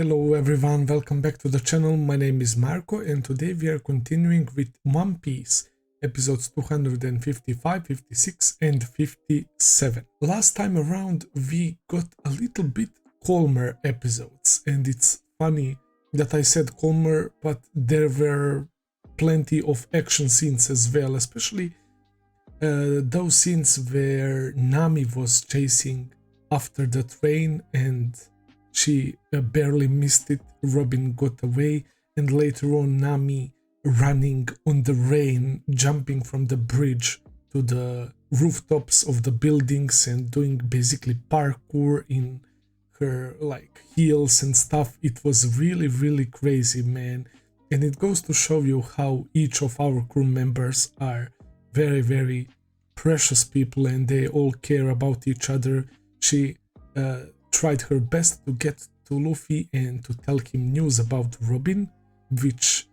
Hello everyone, welcome back to the channel. My name is Marco and today we are continuing with One Piece, episodes 255, 56 and 57. Last time around we got a little bit calmer episodes, and it's funny that I said calmer, but there were plenty of action scenes as well, especially those scenes where Nami was chasing after the train and she barely missed it. Robin got away, and later on Nami running on the rain, jumping from the bridge to the rooftops of the buildings and doing basically parkour in her like heels and stuff. It was really crazy, man. And it goes to show you how each of our crew members are very precious people and they all care about each other. She tried her best to get to Luffy and to tell him news about Robin, which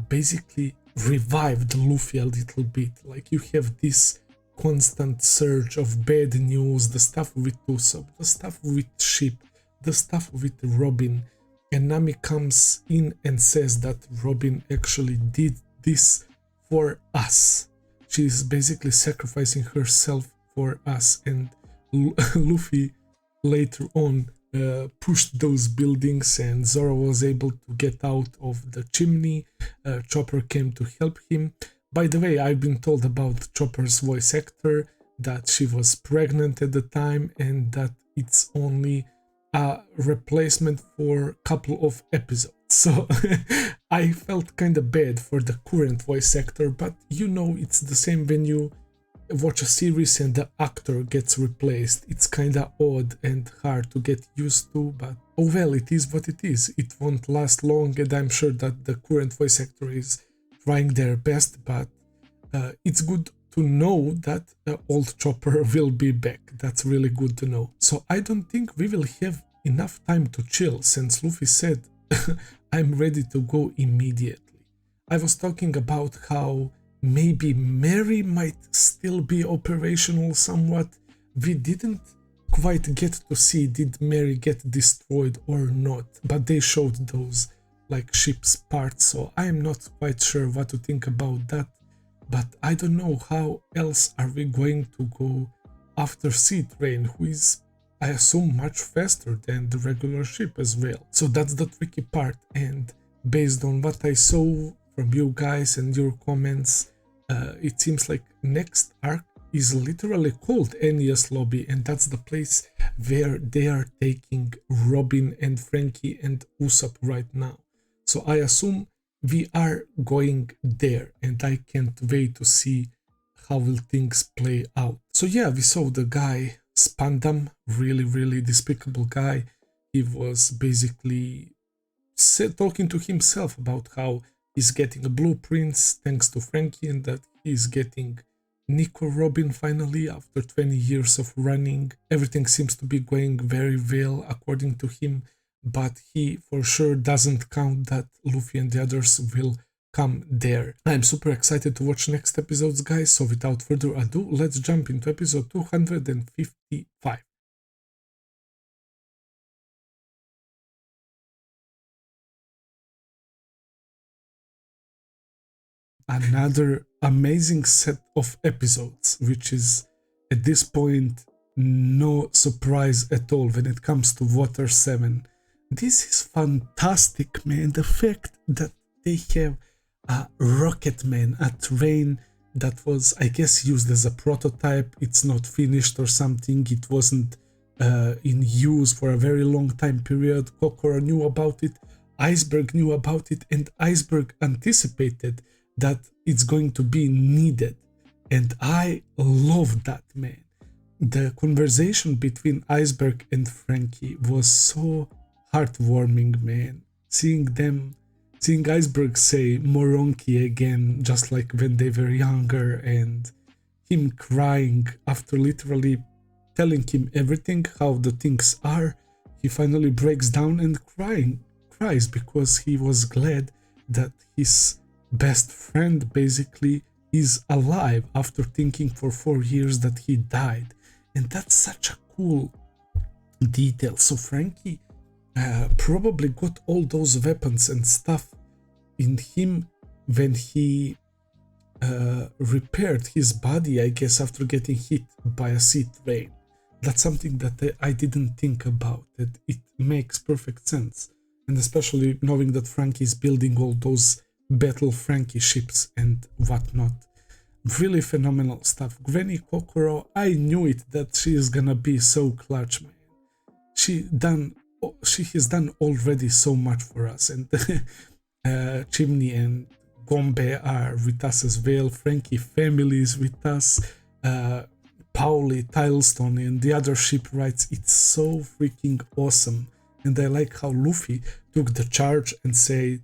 basically revived Luffy a little bit. Like, you have this constant surge of bad news, the stuff with Usopp, the stuff with Ship, the stuff with Robin, and Nami comes in and says that Robin actually did this for us. She's basically sacrificing herself for us, and Luffy later on pushed those buildings and Zoro was able to get out of the chimney. Chopper came to help him. By the way, I've been told about Chopper's voice actor, that she was pregnant at the time and that it's only a replacement for a couple of episodes. So I felt kind of bad for the current voice actor, but you know, it's the same when you watch a series and the actor gets replaced. It's kinda odd and hard to get used to, but oh well, it is what it is. It won't last long, and I'm sure that the current voice actor is trying their best, but it's good to know that old Chopper will be back. That's really good to know. So I don't think we will have enough time to chill, since Luffy said I'm ready to go immediately. I was talking about how maybe Mary might still be operational somewhat. We didn't quite get to see did Mary get destroyed or not, but they showed those like ship's parts, so I'm not quite sure what to think about that. But I don't know how else are we going to go after Sea Train, who is, I assume, much faster than the regular ship as well. So that's the tricky part, and based on what I saw from you guys and your comments, it seems like next arc is literally called Enies Lobby, and that's the place where they are taking Robin and Franky and Usopp right now. So I assume we are going there, and I can't wait to see how will things play out. So yeah, we saw the guy Spandam, really despicable guy. He was basically talking to himself about how he's getting a blueprints thanks to Franky, and that he's getting Nico Robin finally after 20 years of running. Everything seems to be going very well according to him, but he for sure doesn't count that Luffy and the others will come there. I'm super excited to watch next episodes, guys, so without further ado, let's jump into episode 255. Another amazing set of episodes, which is at this point no surprise at all when it comes to Water 7. This is fantastic, man. The fact that they have a Rocketman, a train that was, I guess, used as a prototype. It's not finished or something. It wasn't in use for a very long time period. Kokoro knew about it, Iceberg knew about it, and Iceberg anticipated that it's going to be needed, and I love that, man. The conversation between Iceberg and Franky was so heartwarming, man. Seeing Iceberg say Moronki again, just like when they were younger, and him crying after literally telling him everything, how the things are. He finally breaks down and cries because he was glad that his best friend basically is alive after thinking for 4 years that he died. And that's such a cool detail. So Franky probably got all those weapons and stuff in him when he repaired his body, I guess, after getting hit by a sea train. That's something that I didn't think about, that it makes perfect sense. And especially knowing that Franky is building all those Battle Franky ships and whatnot. Really phenomenal stuff. Granny Kokoro, I knew it that she is gonna be so clutch, man. She has done already so much for us, and Chimney and Gombe are with us as well. Franky Family is with us. Pauli, Tilestone, and the other shipwrights. It's so freaking awesome. And I like how Luffy took the charge and said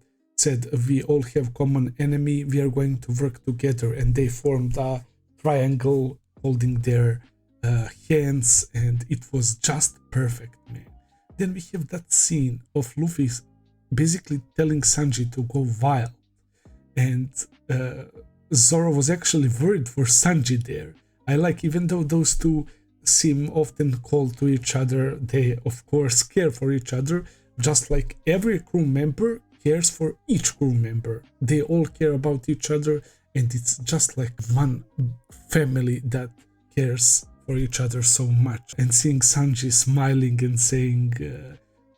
we all have common enemy, we are going to work together, and they formed a triangle holding their hands, and it was just perfect, man. Then we have that scene of Luffy basically telling Sanji to go wild, and Zoro was actually worried for Sanji there. I like, even though those two seem often cold to each other, they of course care for each other, just like every crew member cares for each crew member. They all care about each other, and it's just like one family that cares for each other so much. And seeing Sanji smiling and saying,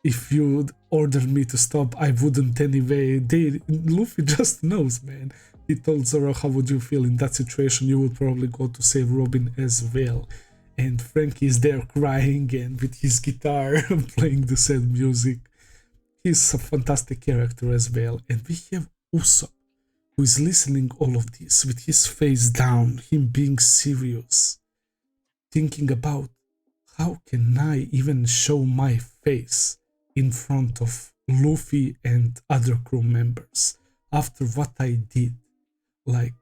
if you'd order me to stop, I wouldn't anyway. Luffy just knows, man. He told Zoro, how would you feel in that situation? You would probably go to save Robin as well. And Franky is there crying and with his guitar playing the sad music. He's a fantastic character as well. And we have Usopp, who is listening all of this with his face down, him being serious, thinking about how can I even show my face in front of Luffy and other crew members after what I did. Like,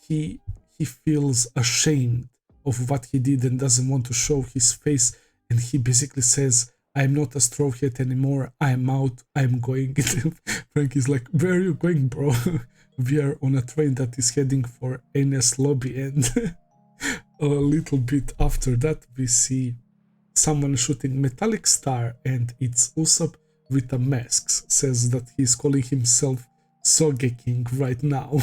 he feels ashamed of what he did and doesn't want to show his face, and he basically says, I'm not a straw hat anymore, I'm out, I'm going. Franky's like, where are you going, bro? We are on a train that is heading for Ines Lobby, and a little bit after that we see someone shooting metallic star, and it's Usopp with a mask. Says that he's calling himself Sogeking right now.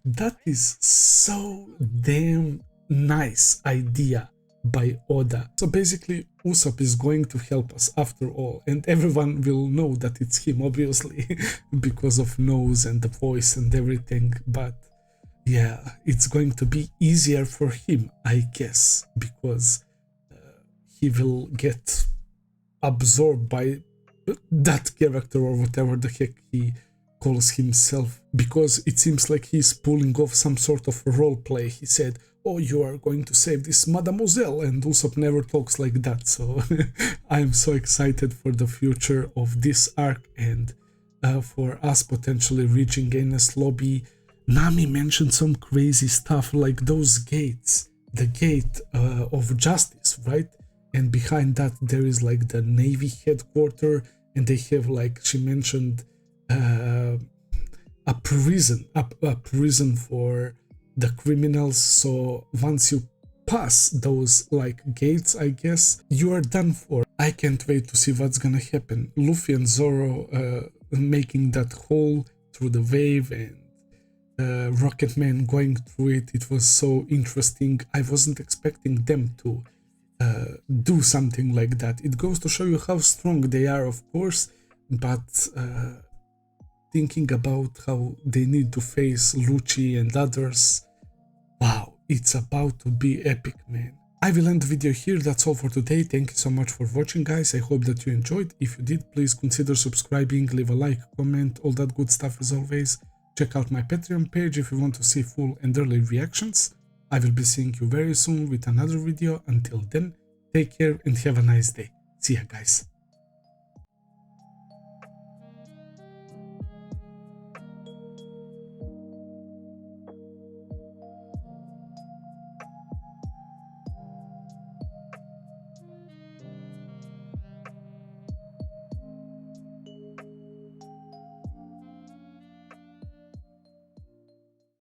That is so damn nice idea by Oda. So basically Usopp is going to help us after all, and everyone will know that it's him, obviously, because of nose and the voice and everything. But yeah, it's going to be easier for him, I guess, because he will get absorbed by that character or whatever the heck he calls himself, because it seems like he's pulling off some sort of role play. He said, oh, you are going to save this mademoiselle, and Usopp never talks like that. So I'm so excited for the future of this arc and for us potentially reaching Ines Lobby. Nami mentioned some crazy stuff like those gates, the gate of justice, right? And behind that there is like the Navy headquarters, and they have, like she mentioned, a prison for the criminals. So once you pass those like gates, I guess you are done for. I can't wait to see what's gonna happen. Luffy and Zoro making that hole through the wave, and Rocketman going through it. It was so interesting. I wasn't expecting them to do something like that. It goes to show you how strong they are, of course, but thinking about how they need to face Lucci and others, wow, it's about to be epic, man. I will end the video here. That's all for today. Thank you so much for watching, guys. I hope that you enjoyed. If you did, please consider subscribing, leave a like, comment, all that good stuff as always. Check out my Patreon page if you want to see full and early reactions. I will be seeing you very soon with another video. Until then, take care and have a nice day. See ya, guys.